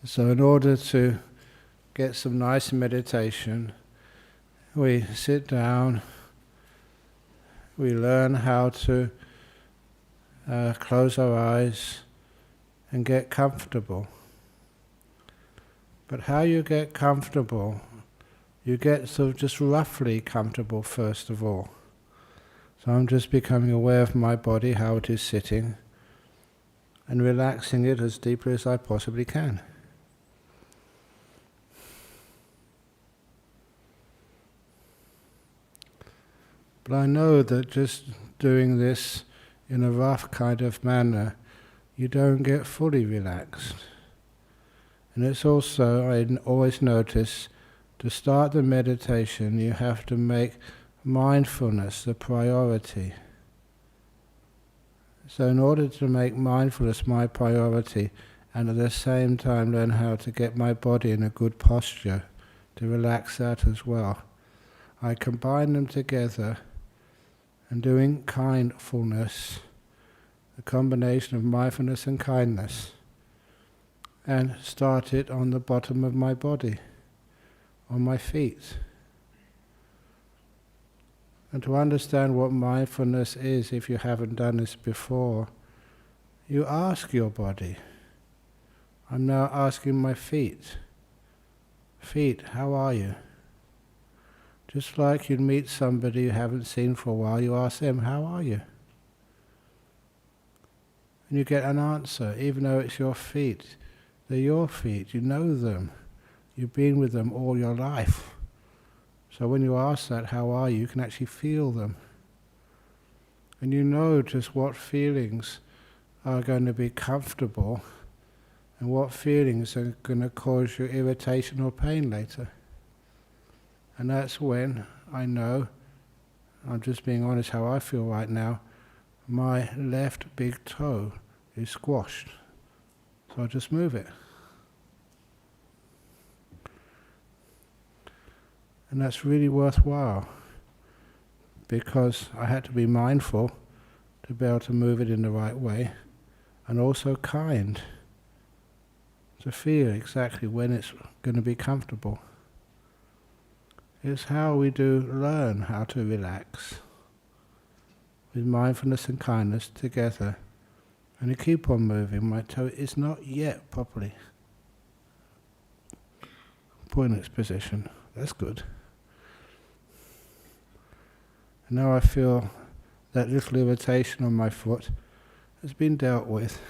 So in order to get some nice meditation, we sit down, we learn how to close our eyes and get comfortable. But how you get comfortable, you get sort of just roughly comfortable first of all. So I'm just becoming aware of my body, how it is sitting, and relaxing it as deeply as I possibly can. But I know that just doing this in a rough kind of manner, you don't get fully relaxed. And it's also, I always notice, to start the meditation, you have to make mindfulness the priority. So in order to make mindfulness my priority, and at the same time learn how to get my body in a good posture, to relax that as well, I combine them together and doing kindfulness, a combination of mindfulness and kindness, and start it on the bottom of my body, on my feet. And to understand what mindfulness is, if you haven't done this before, you ask your body. I'm now asking my feet. Feet, how are you? Just like you'd meet somebody you haven't seen for a while, you ask them, how are you? And you get an answer, even though it's your feet. They're your feet, you know them. You've been with them all your life. So when you ask that, how are you, you can actually feel them. And you know just what feelings are going to be comfortable and what feelings are going to cause you irritation or pain later. And that's when I know, I'm just being honest how I feel right now, my left big toe is squashed. So I just move it. And that's really worthwhile, because I had to be mindful to be able to move it in the right way, and also kind, to feel exactly when it's going to be comfortable. It's how we do learn how to relax, with mindfulness and kindness together. And you keep on moving. My toe is not yet properly put in its position. That's good. And now I feel that little irritation on my foot has been dealt with.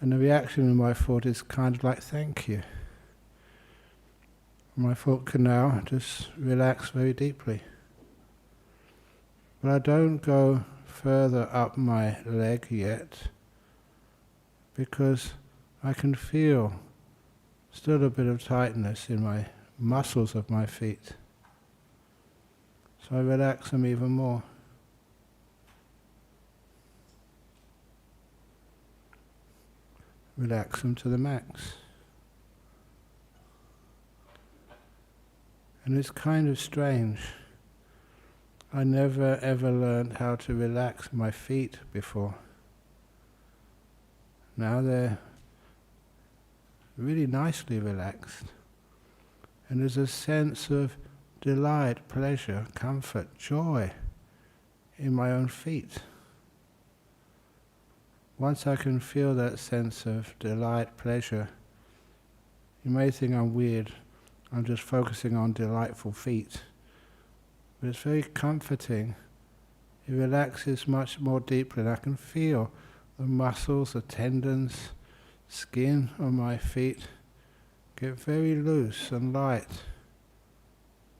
And the reaction in my foot is kind of like, thank you. My foot can now just relax very deeply. But I don't go further up my leg yet, because I can feel still a bit of tightness in my muscles of my feet. So I relax them even more. Relax them to the max. And it's kind of strange. I never ever learned how to relax my feet before. Now they're really nicely relaxed. And there's a sense of delight, pleasure, comfort, joy in my own feet. Once I can feel that sense of delight, pleasure, you may think I'm weird. I'm just focusing on delightful feet. But it's very comforting. It relaxes much more deeply, and I can feel the muscles, the tendons, skin on my feet get very loose and light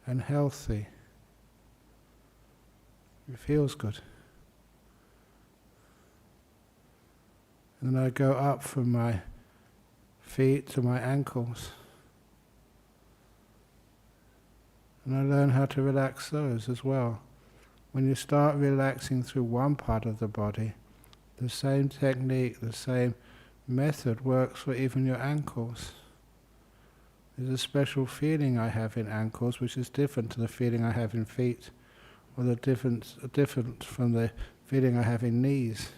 and healthy. It feels good. And then I go up from my feet to my ankles. And I learn how to relax those as well. When you start relaxing through one part of the body, the same technique, the same method works for even your ankles. There's a special feeling I have in ankles which is different to the feeling I have in feet, or the different from the feeling I have in knees.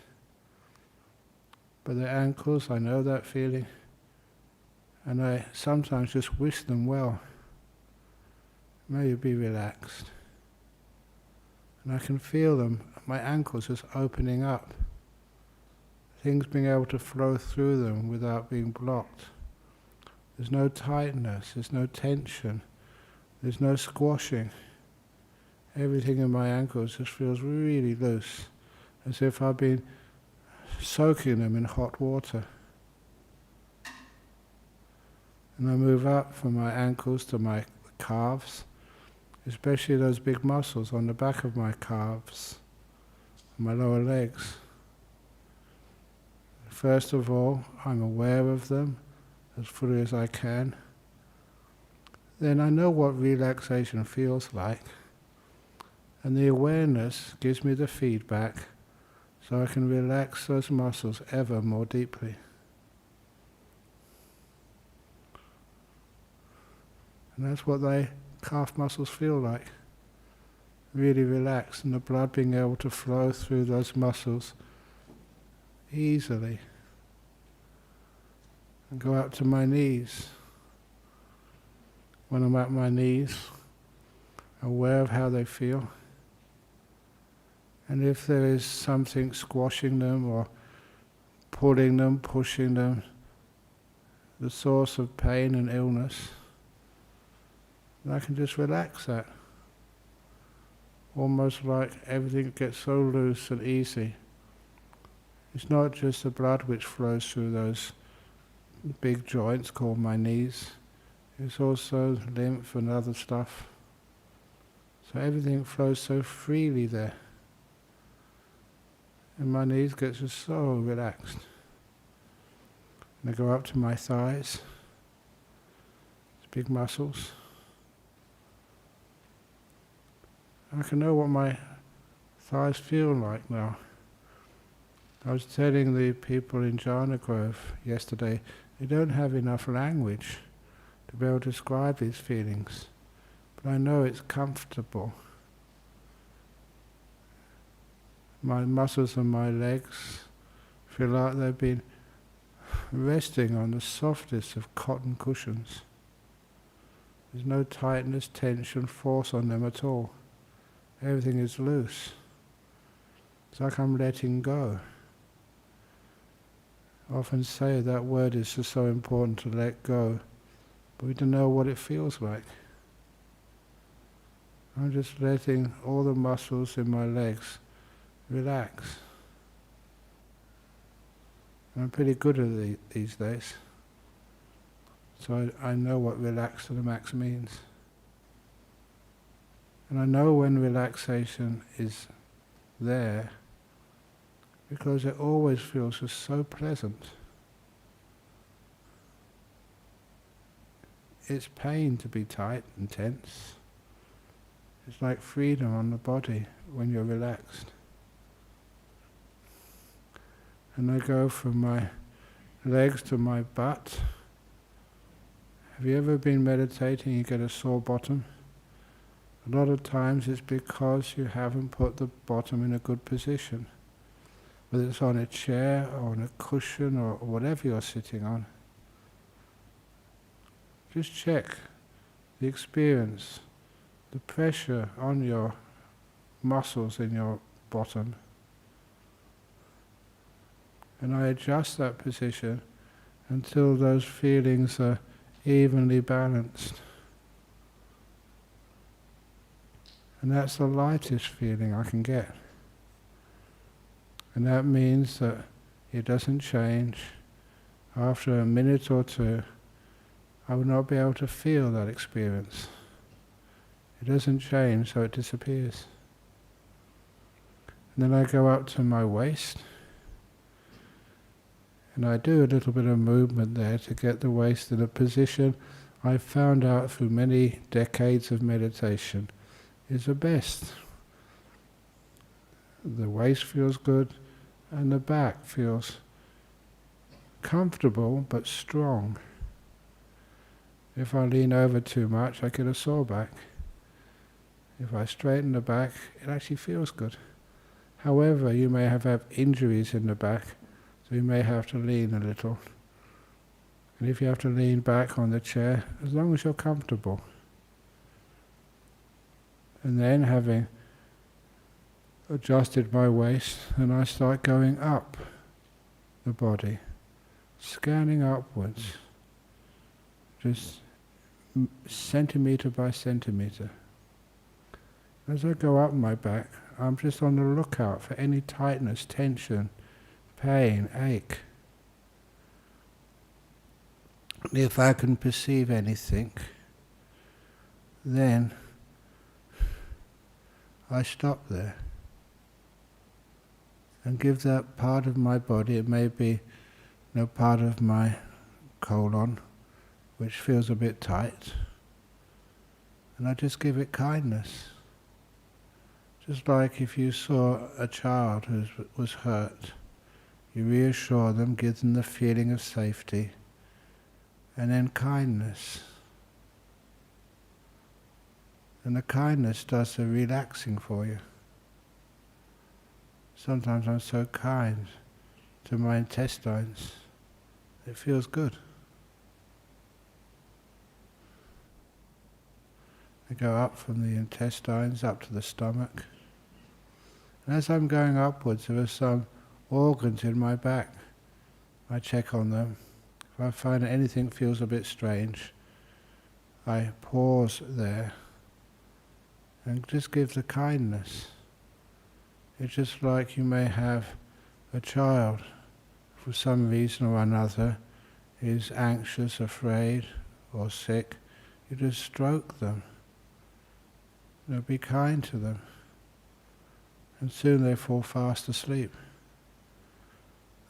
But the ankles, I know that feeling. And I sometimes just wish them well. May you be relaxed. And I can feel them, my ankles just opening up. Things being able to flow through them without being blocked. There's no tightness, there's no tension, there's no squashing. Everything in my ankles just feels really loose, as if I've been soaking them in hot water. And I move up from my ankles to my calves, especially those big muscles on the back of my calves, my lower legs. First of all, I'm aware of them as fully as I can. Then I know what relaxation feels like. And the awareness gives me the feedback so I can relax those muscles ever more deeply. And that's what the calf muscles feel like. Really relaxed, and the blood being able to flow through those muscles easily. And go up to my knees. When I'm at my knees, aware of how they feel. And if there is something squashing them or pulling them, pushing them, the source of pain and illness, then I can just relax that. Almost like everything gets so loose and easy. It's not just the blood which flows through those big joints called my knees. It's also lymph and other stuff. So everything flows so freely there. And my knees get just so relaxed. And I go up to my thighs, big muscles. I can know what my thighs feel like now. I was telling the people in Jhana Grove yesterday, they don't have enough language to be able to describe these feelings. But I know it's comfortable. My muscles and my legs feel like they've been resting on the softest of cotton cushions. There's no tightness, tension, force on them at all. Everything is loose. It's like I'm letting go. I often say that word is just so important, to let go, but we don't know what it feels like. I'm just letting all the muscles in my legs relax. And I'm pretty good at these days. So I know what relax to the max means. And I know when relaxation is there because it always feels just so pleasant. It's pain to be tight and tense. It's like freedom on the body when you're relaxed. And I go from my legs to my butt. Have you ever been meditating and you get a sore bottom? A lot of times it's because you haven't put the bottom in a good position. Whether it's on a chair or on a cushion or whatever you're sitting on. Just check the experience, the pressure on your muscles in your bottom. And I adjust that position until those feelings are evenly balanced. And that's the lightest feeling I can get. And that means that it doesn't change. After a minute or two, I will not be able to feel that experience. It doesn't change, so it disappears. And then I go up to my waist, and I do a little bit of movement there to get the waist in a position I've found out through many decades of meditation is the best. The waist feels good, and the back feels comfortable but strong. If I lean over too much, I get a sore back. If I straighten the back, it actually feels good. However, you may have injuries in the back, so you may have to lean a little. And if you have to lean back on the chair, as long as you're comfortable. And then, having adjusted my waist, and I start going up the body, scanning upwards, just centimetre by centimetre. As I go up my back, I'm just on the lookout for any tightness, tension, pain, ache. If I can perceive anything, then I stop there and give that part of my body, it may be part of my colon, which feels a bit tight, and I just give it kindness. Just like if you saw a child who was hurt, you reassure them, give them the feeling of safety, and then kindness. And the kindness does the relaxing for you. Sometimes I'm so kind to my intestines, it feels good. I go up from the intestines up to the stomach. And as I'm going upwards, there are some organs in my back. I check on them. If I find that anything feels a bit strange, I pause there and just give the kindness. It's just like you may have a child, for some reason or another, is anxious, afraid, or sick. You just stroke them. Be kind to them. And soon they fall fast asleep.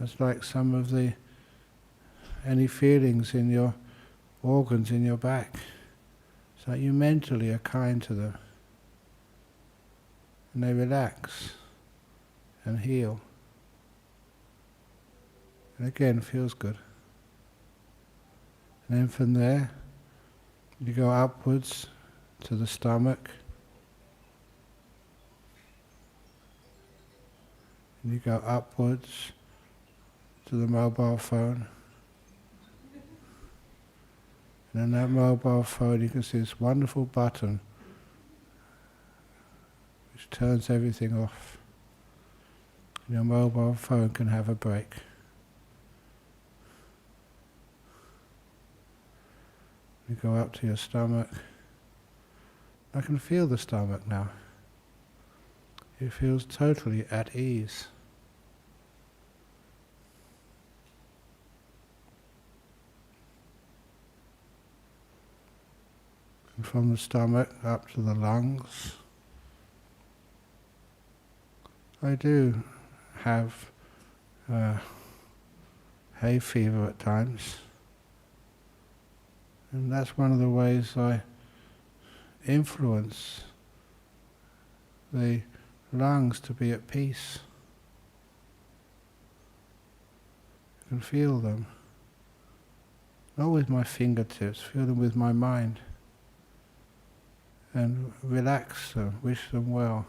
That's like some of any feelings in your organs in your back. It's like you mentally are kind to them. And they relax and heal. And again, feels good. And then from there, you go upwards to the stomach. And you go upwards to the mobile phone. And on that mobile phone you can see this wonderful button which turns everything off. Your mobile phone can have a break. You go up to your stomach. I can feel the stomach now. It feels totally at ease. And from the stomach up to the lungs. I do have hay fever at times. And that's one of the ways I influence the lungs to be at peace. I can feel them. Not with my fingertips, feel them with my mind. And relax them, wish them well.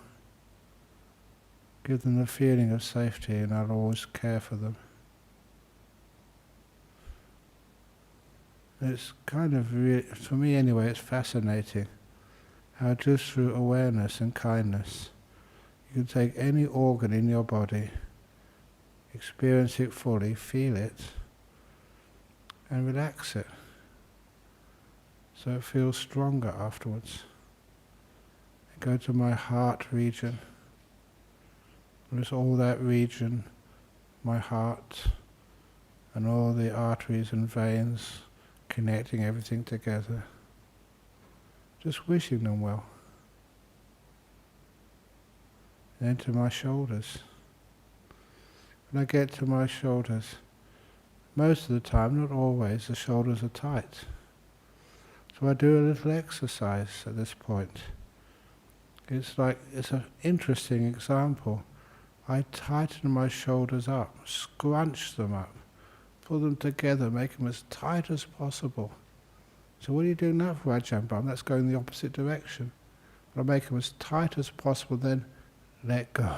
Give them the feeling of safety, and I'll always care for them. It's kind of, for me anyway, it's fascinating how just through awareness and kindness you can take any organ in your body, experience it fully, feel it, and relax it. So it feels stronger afterwards. I go to my heart region. There's all that region, my heart, and all the arteries and veins connecting everything together. Just wishing them well. Then to my shoulders. When I get to my shoulders, most of the time, not always, the shoulders are tight. So I do a little exercise at this point. It's an interesting example. I tighten my shoulders up, scrunch them up, pull them together, make them as tight as possible. So what are you doing that for, Ajahn Brahm? That's going the opposite direction. But I make them as tight as possible, then let go.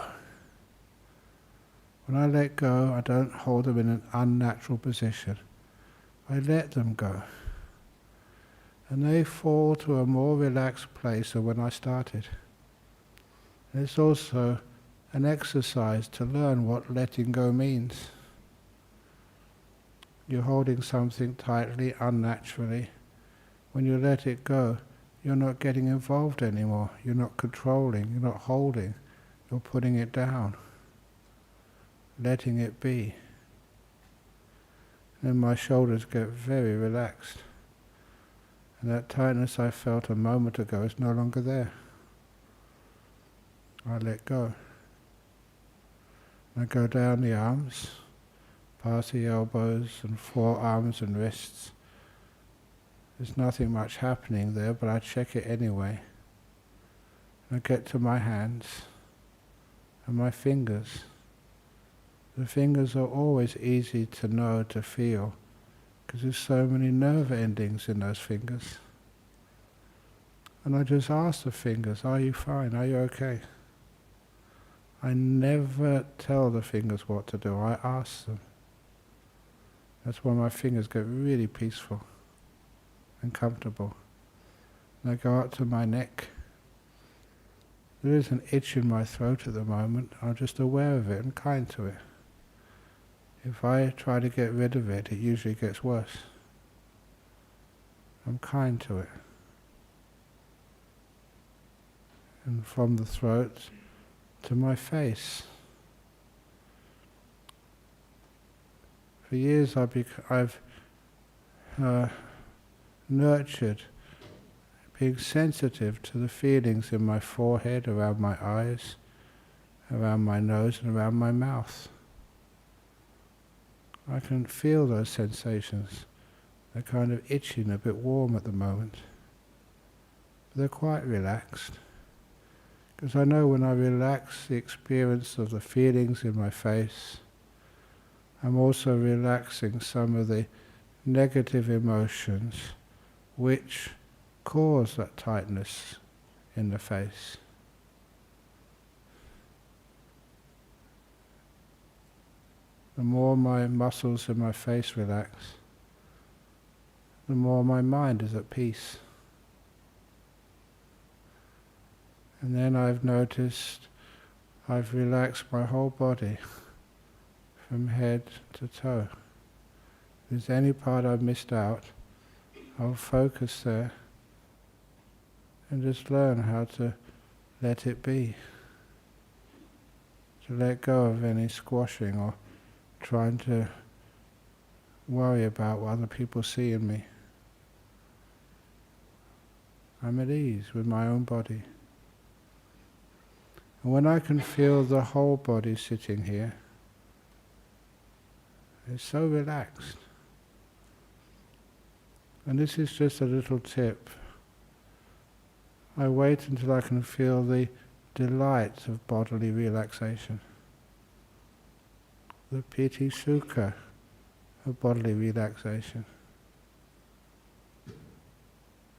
When I let go, I don't hold them in an unnatural position. I let them go. And they fall to a more relaxed place than when I started. And it's also an exercise to learn what letting go means. You're holding something tightly, unnaturally. When you let it go, you're not getting involved anymore. You're not controlling, you're not holding, you're putting it down, letting it be. Then my shoulders get very relaxed. And that tightness I felt a moment ago is no longer there. I let go. I go down the arms, past the elbows and forearms and wrists. There's nothing much happening there, but I check it anyway. I get to my hands and my fingers. The fingers are always easy to know, to feel, because there's so many nerve endings in those fingers. And I just ask the fingers, are you fine? Are you okay? I never tell the fingers what to do, I ask them. That's why my fingers get really peaceful and comfortable. And I go up to my neck. There is an itch in my throat at the moment. I'm just aware of it and kind to it. If I try to get rid of it, it usually gets worse. I'm kind to it. And from the throat to my face. For years I've nurtured being sensitive to the feelings in my forehead, around my eyes, around my nose and around my mouth. I can feel those sensations. They're kind of itching, a bit warm at the moment. But they're quite relaxed. Because I know when I relax the experience of the feelings in my face, I'm also relaxing some of the negative emotions which cause that tightness in the face. The more my muscles in my face relax, the more my mind is at peace. And then I've noticed I've relaxed my whole body from head to toe. If there's any part I've missed out, I'll focus there and just learn how to let it be. To let go of any squashing or trying to worry about what other people see in me. I'm at ease with my own body. And when I can feel the whole body sitting here, it's so relaxed. And this is just a little tip. I wait until I can feel the delight of bodily relaxation. The piti sukha of bodily relaxation.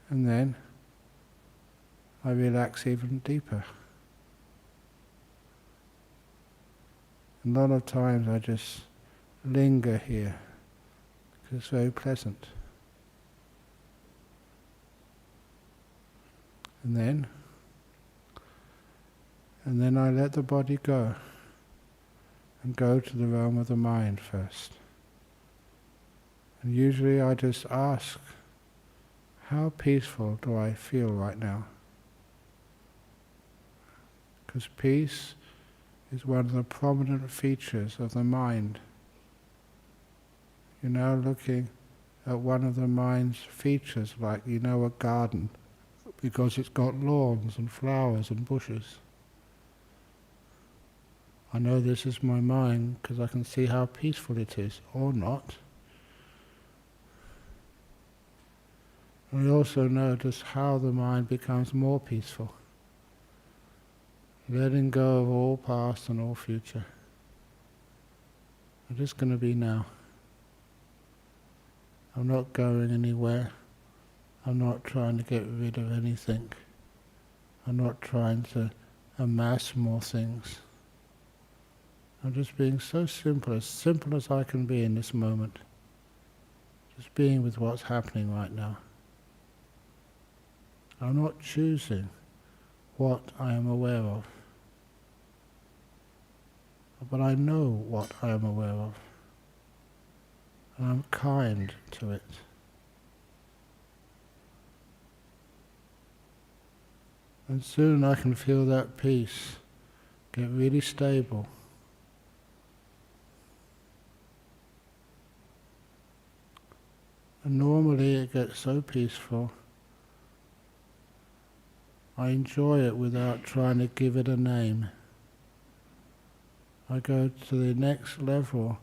And then I relax even deeper. A lot of times I just linger here because it's very pleasant. And then I let the body go and go to the realm of the mind first. And usually I just ask, how peaceful do I feel right now? Because peace is one of the prominent features of the mind. You're now looking at one of the mind's features, like you know a garden, because it's got lawns and flowers and bushes. I know this is my mind because I can see how peaceful it is, or not. And we also notice how the mind becomes more peaceful, letting go of all past and all future. I'm just going to be now. I'm not going anywhere. I'm not trying to get rid of anything. I'm not trying to amass more things. I'm just being so simple as I can be in this moment. Just being with what's happening right now. I'm not choosing what I am aware of, but I know what I am aware of, and I'm kind to it. And soon I can feel that peace get really stable. And normally it gets so peaceful, I enjoy it without trying to give it a name. I go to the next level,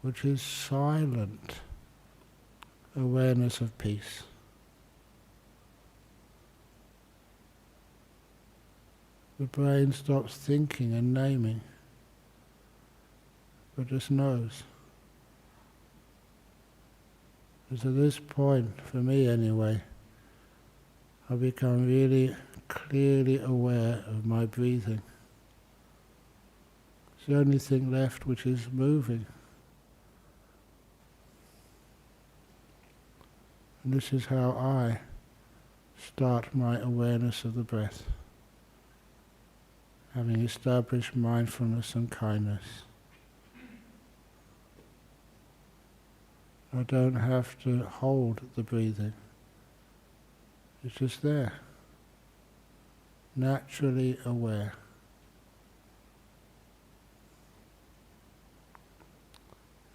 which is silent awareness of peace. The brain stops thinking and naming, but just knows. And at this point, for me anyway, I become really clearly aware of my breathing. It's the only thing left which is moving. And this is how I start my awareness of the breath, having established mindfulness and kindness. I don't have to hold the breathing. It's just there, naturally aware.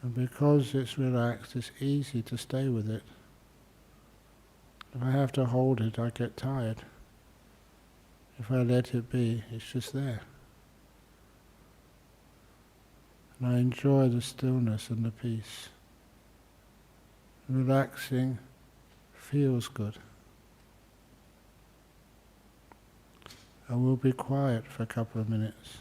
And because it's relaxed, it's easy to stay with it. If I have to hold it, I get tired. If I let it be, it's just there. And I enjoy the stillness and the peace. Relaxing feels good. I will be quiet for a couple of minutes.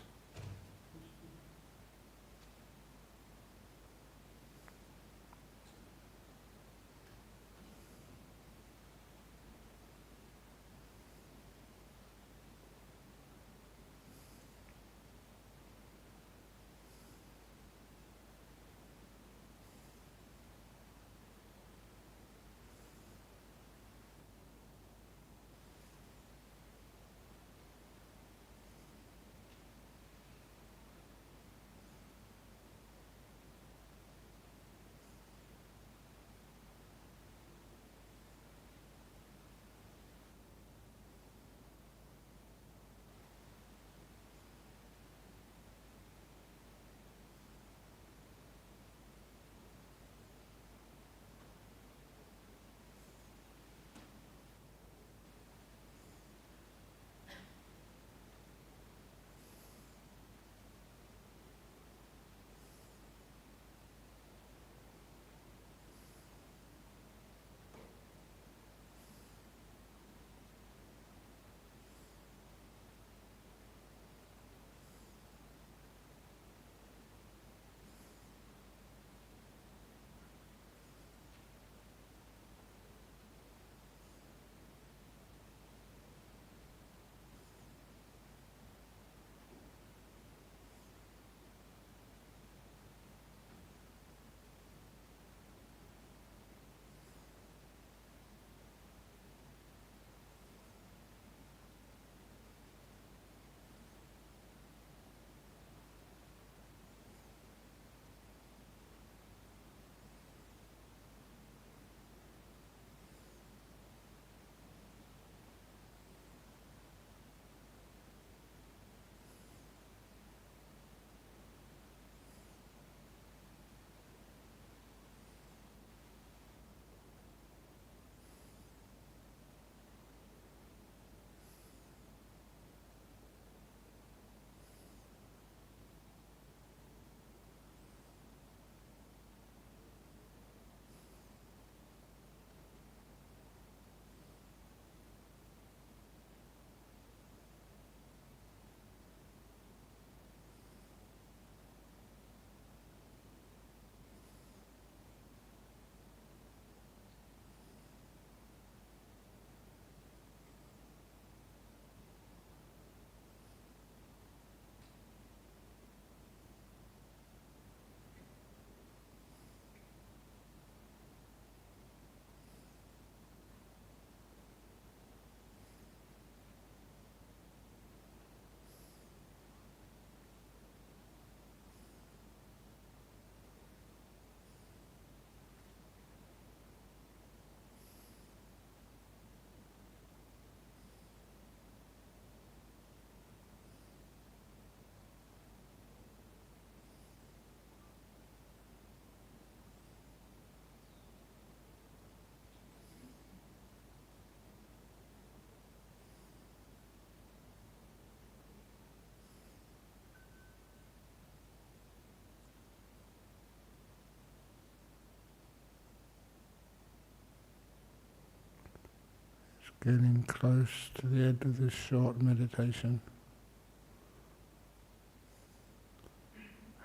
Getting close to the end of this short meditation.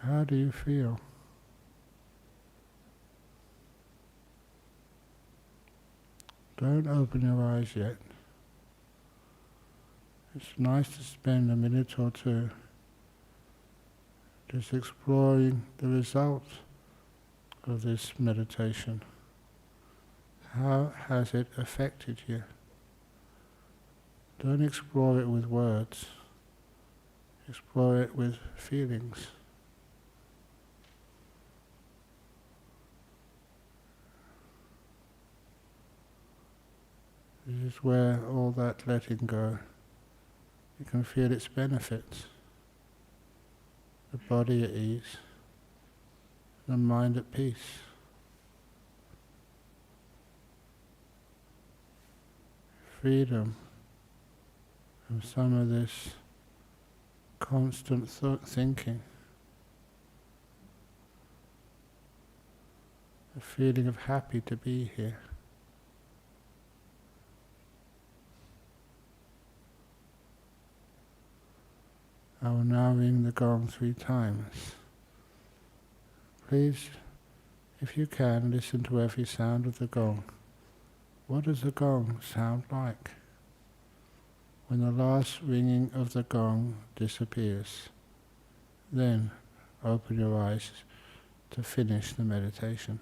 How do you feel? Don't open your eyes yet. It's nice to spend a minute or two just exploring the results of this meditation. How has it affected you? Don't explore it with words. Explore it with feelings. This is where all that letting go, you can feel its benefits. The body at ease, the mind at peace. Freedom from some of this constant thinking. A feeling of happy to be here. I will now ring the gong 3 times. Please, if you can, listen to every sound of the gong. What does the gong sound like? When the last ringing of the gong disappears, then open your eyes to finish the meditation.